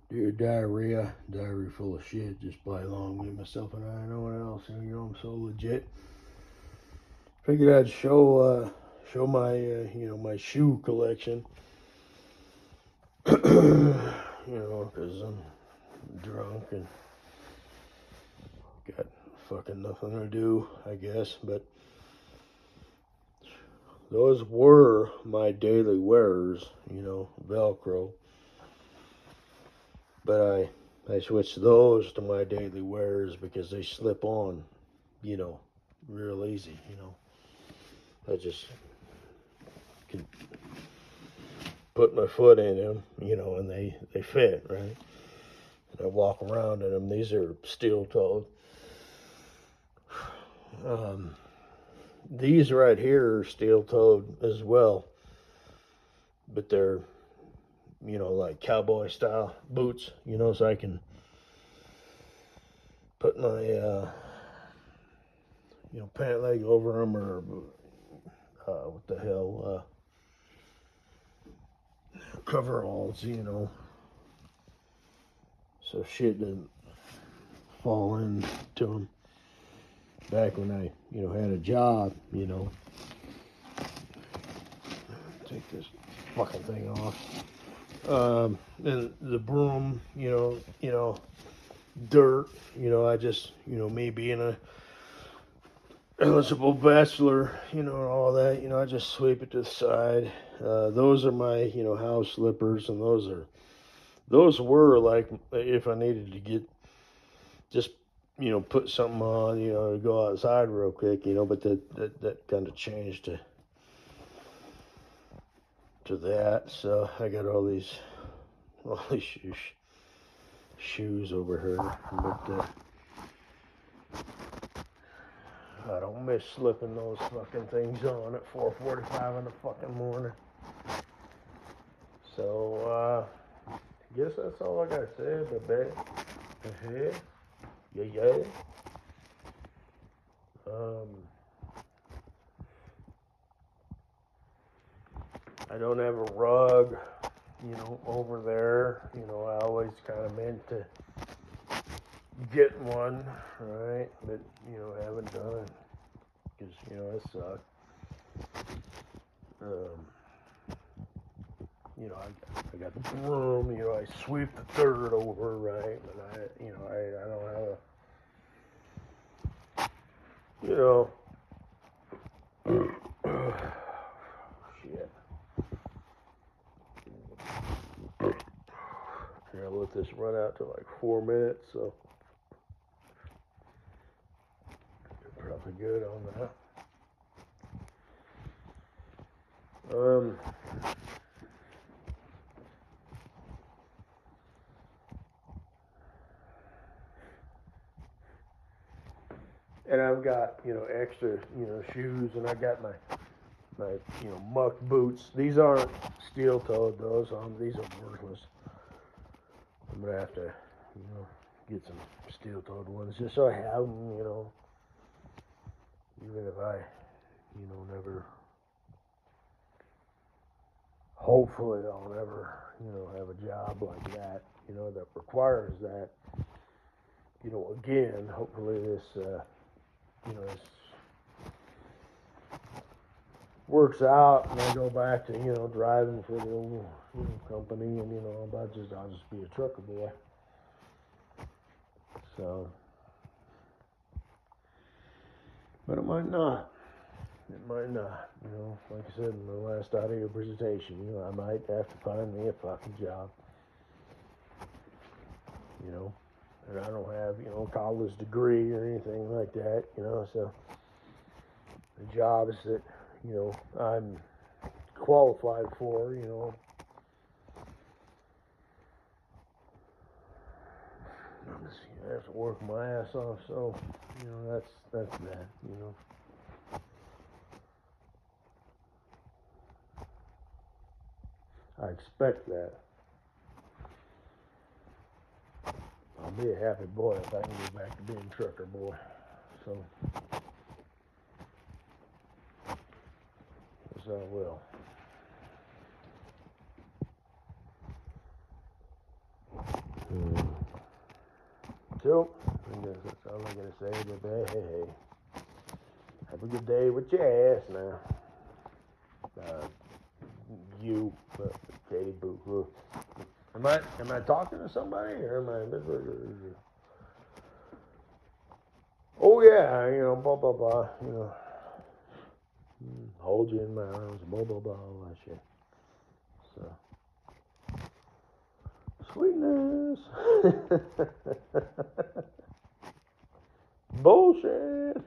Dude, diarrhea full of shit. Just play along with myself and I. No one else. You know, I'm so legit. Figured I'd show my my shoe collection. Because I'm drunk and got fucking nothing to do, I guess. But those were my daily wearers, Velcro. But I switched those to my daily wearers because they slip on, real easy, I just can put my foot in them, and they fit, right? And I walk around in them. These are steel-toed. These right here are steel-toed as well, but they're, like cowboy-style boots, so I can put my, pant leg over them, or what the hell, coveralls, so shit doesn't fall into them. Back when I, had a job, take this fucking thing off. And the broom, dirt, I just, me being a eligible bachelor, and all that, I just sweep it to the side. Those are my, house slippers, and those were like, if I needed to get, just, put something on, to go outside real quick, but that kind of changed to that. So I got all these shoes over here, but I don't miss slipping those fucking things on at 4:45 in the fucking morning. So I guess that's all I gotta say, baby. Yeah. I don't have a rug, over there. I always kind of meant to get one, right? But, haven't done it because, it sucked. I got the broom, I sweep the dirt over, right? But I don't have a, shit. Here, I'll let this run out to like 4 minutes, so you're probably good on that. And I've got, extra, shoes, and I got my muck boots. These aren't steel-toed, those. These are worthless. I'm gonna have to, get some steel-toed ones just so I have them, even if I, never. Hopefully, I'll never, have a job like that, that requires that. Again, hopefully this, this works out, and I go back to, driving for the old, company, and, I'll just be a trucker boy. So, but it might not. It might not. Like I said in the last audio presentation, I might have to find me a fucking job. And I don't have, a college degree or anything like that, so the jobs that, I'm qualified for, I have to work my ass off, so, that's that, I expect that. I'll be a happy boy if I can go back to being trucker boy. So, yes, I will. So, I guess that's all I'm going to say. But hey. Have a good day with your ass now. You, Katie Boo. Am I talking to somebody or am I? Oh yeah, blah blah blah. Hold you in my arms, blah blah blah, all that shit. So, sweetness. Bullshit.